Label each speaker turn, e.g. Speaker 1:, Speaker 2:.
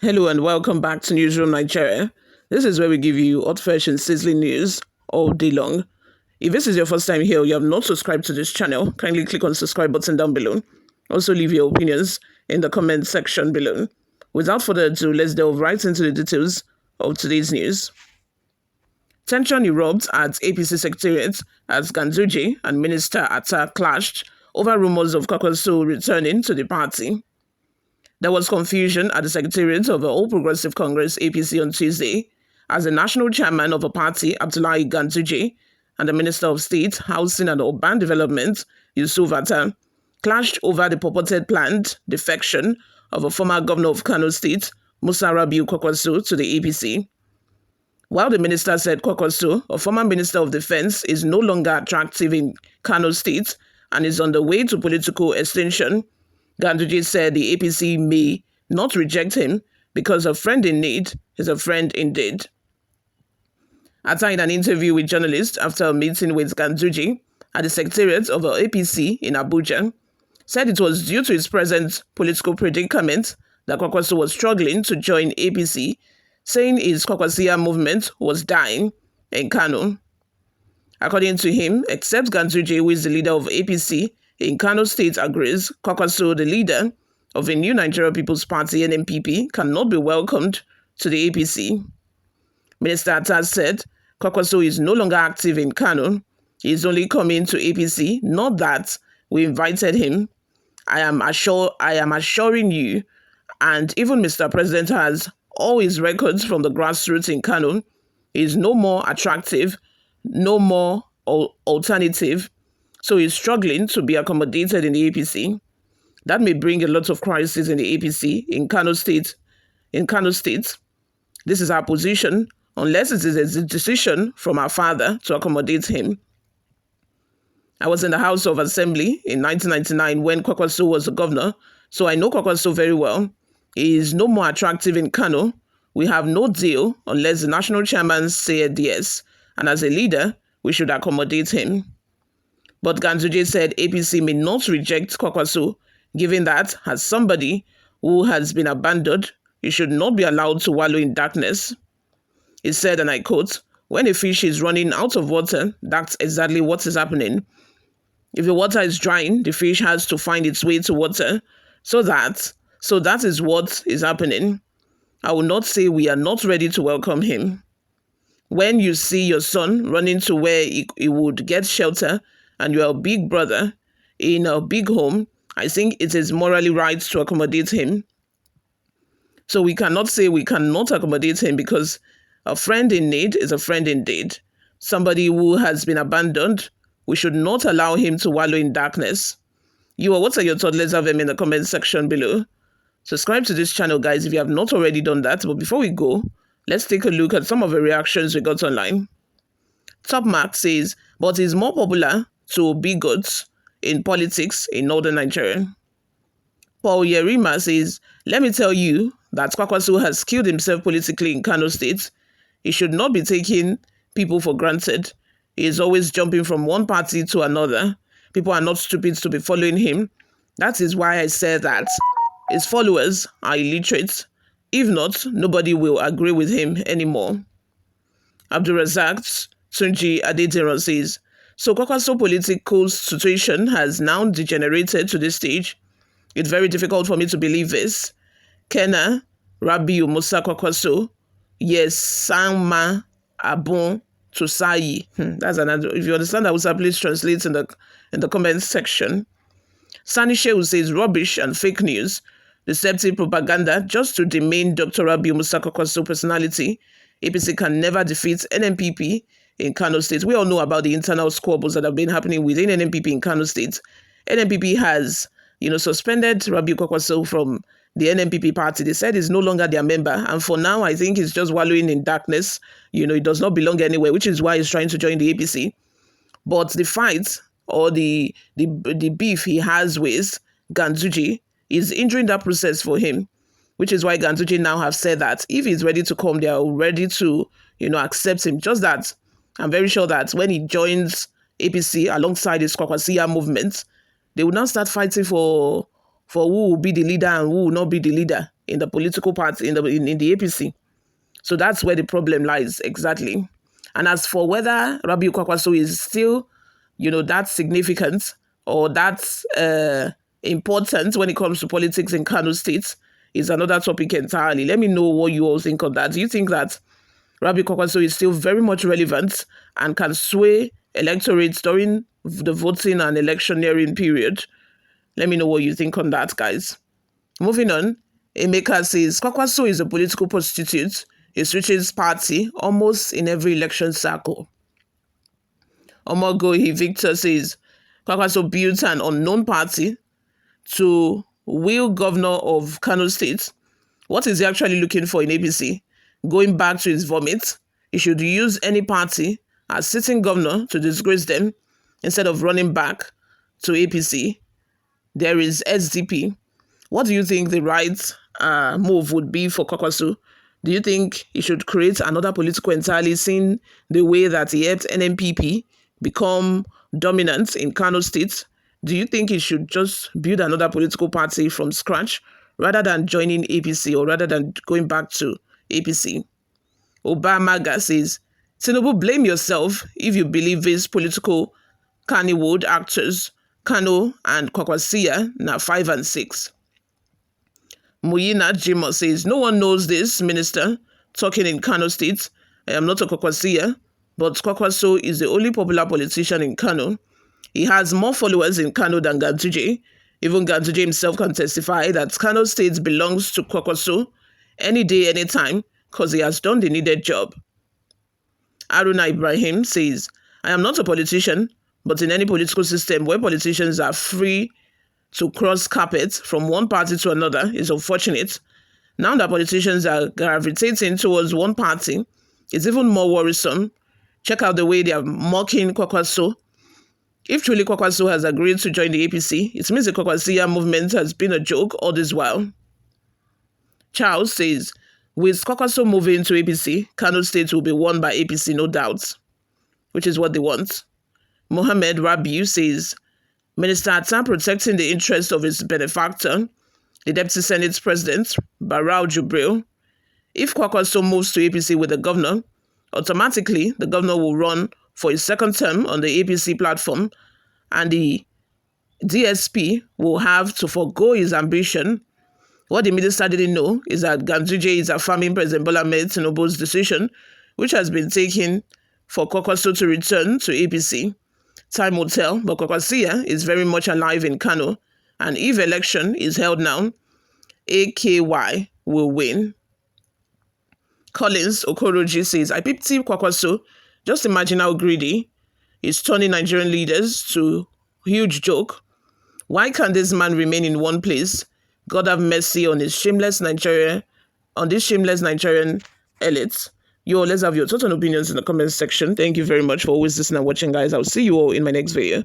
Speaker 1: Hello and welcome back to Newsroom Nigeria. This is where we give you hot, fresh and sizzling news all day long. If this is your first time here or you have not subscribed to this channel, kindly click on the subscribe button down below. Also leave your opinions in the comment section below. Without further ado, let's delve right into the details of today's news. Tension erupts at Apc Secretariat as Ganduji and Minister Atta clashed over rumors of Kwankwaso'S returning to the party. There was confusion at the Secretariat of the All Progressive Congress (APC) on Tuesday as the national chairman of the party, Abdullahi Ganduji, and the Minister of State, Housing and Urban Development, Yusuf Atta, clashed over the purported planned defection of a former governor of Kano State, Musa Rabiu Kwankwaso, to the APC. While the minister said Kwankwaso, a former minister of defense, is no longer attractive in Kano State and is on the way to political extinction, Ganduji said the APC may not reject him because a friend in need is a friend indeed. Atta, in an interview with journalists after a meeting with Ganduji at the Secretariat of the APC in Abuja, said it was due to his present political predicament that Kwankwaso was struggling to join APC, saying his KWAKWASIYYA movement was dying in Kano. According to him, except Ganduji, who is the leader of APC in Kano State, agrees, Kwankwaso, the leader of the New Nigeria People's Party (NNPP), cannot be welcomed to the APC. Minister Atta said Kwankwaso is no longer active in Kano. He is only coming to APC, not that we invited him. I am assuring you, and even Mr. President has all his records from the grassroots in Kano. He is no more attractive, no more alternative, so he's struggling to be accommodated in the APC. That may bring a lot of crisis in the APC in Kano State. This is our position, unless it is a decision from our father to accommodate him. I was in the House of Assembly in 1999 when Kwankwaso was the governor, so I know Kwankwaso very well. He is no more attractive in Kano. We have no deal unless the national chairman said yes, and as a leader, we should accommodate him. But Ganduji said APC may not reject Kwankwaso, given that, as somebody who has been abandoned, he should not be allowed to wallow in darkness. He said, and I quote, "When a fish is running out of water, that's exactly what is happening. If the water is drying, the fish has to find its way to water. So that is what is happening. I will not say we are not ready to welcome him. When you see your son running to where he would get shelter, and you are a big brother in a big home, I think it is morally right to accommodate him. So we cannot say we cannot accommodate him because a friend in need is a friend indeed. Somebody who has been abandoned, we should not allow him to wallow in darkness." What are your thoughts? Let's have them in the comment section below. Subscribe to this channel, guys, if you have not already done that. But before we go, let's take a look at some of the reactions we got online. Top Mark says, but he's more popular to bigots in politics in northern Nigeria. Paul Yerima says, let me tell you that Kwankwaso has killed himself politically in Kano State. He should not be taking people for granted. He is always jumping from one party to another. People are not stupid to be following him. That is why I said that his followers are illiterate. If not, nobody will agree with him anymore. Abdulrazak Tunji Adetiran says, so Kwankwaso political situation has now degenerated to this stage. It's very difficult for me to believe this. Kena Rabiu Musa Kwankwaso, yes, Sangma Abon Tusayi. That's another. If you understand that, please translate in the comments section. Sani Shehu says rubbish and fake news, deceptive propaganda just to demean Dr. Rabiu Musa Kwankwaso personality. APC can never defeat NNPP in Kano State. We all know about the internal squabbles that have been happening within NNPP in Kano State. NNPP has, suspended Rabiu Kwankwaso from the NNPP party. They said he's no longer their member. And for now, I think he's just wallowing in darkness. He does not belong anywhere, which is why he's trying to join the APC. But the fight or the beef he has with Ganduji is injuring that process for him, which is why Ganduji now have said that if he's ready to come, they are ready to, accept him. Just that I'm very sure that when he joins APC alongside his KWAKWASIYYA movement, they will now start fighting for who will be the leader and who will not be the leader. in the political party, in the APC. So that's where the problem lies exactly. And as for whether Rabiu Kwakwaso is still, that significant or that important when it comes to politics in Kano State is another topic entirely. Let me know what you all think on that. Do you think that Rabiu Kwakwaso is still very much relevant and can sway electorates during the voting and electioneering period? Let me know what you think on that, guys. Moving on, Emeka says Kwakwaso is a political prostitute. He switches party almost in every election cycle. Omogohi Victor says Kwakwaso built an unknown party to will governor of Kano State. What is he actually looking for in APC? Going back to his vomit, he should use any party as sitting governor to disgrace them instead of running back to APC. There is SDP. What do you think the right move would be for Kwakwaso? Do you think he should create another political entirely, seeing the way that he helped NMPP become dominant in Kano State? Do you think he should just build another political party from scratch rather than joining APC or rather than going back to APC? Obamaga says, Tinubu, blame yourself if you believe these political Kannywood actors, Kano and KWAKWASIYYA, now 5 and 6. Muyina Jimo says, no one knows this minister talking in Kano State. I am not a KWAKWASIYYA, but Kwakwaso is the only popular politician in Kano. He has more followers in Kano than Ganduje. Even Ganduje himself can testify that Kano State belongs to Kwakwaso any day, anytime, because he has done the needed job. Aruna Ibrahim says, I am not a politician, but in any political system where politicians are free to cross carpets from one party to another is unfortunate. Now that politicians are gravitating towards one party, it's even more worrisome. Check out the way they are mocking Kwakwaso. If truly Kwakwaso has agreed to join the APC, it means the KWAKWASIYYA movement has been a joke all this while. Charles says, with Kwakwaso moving to APC, Kano State will be won by APC, no doubt, which is what they want. Mohammed Rabiu says, Minister Atta protecting the interests of his benefactor, the Deputy Senate President, Barau Jubril. If Kwakwaso moves to APC with the governor, automatically the governor will run for his second term on the APC platform, and the DSP will have to forgo his ambition. What the minister didn't know is that Ganduji is affirming President Bola Ahmed Tinubu's decision, which has been taken for Kwakwaso to return to APC. Time will tell, but KWAKWASIYYA is very much alive in Kano, and if election is held now, AKY will win. Collins Okoroji says, I pity Kwakwaso. Just imagine how greedy he's turning Nigerian leaders to huge joke. Why can't this man remain in one place? God have mercy on this shameless Nigerian elite. Let's have your thoughts and opinions in the comment section. Thank you very much for always listening and watching, guys. I'll see you all in my next video.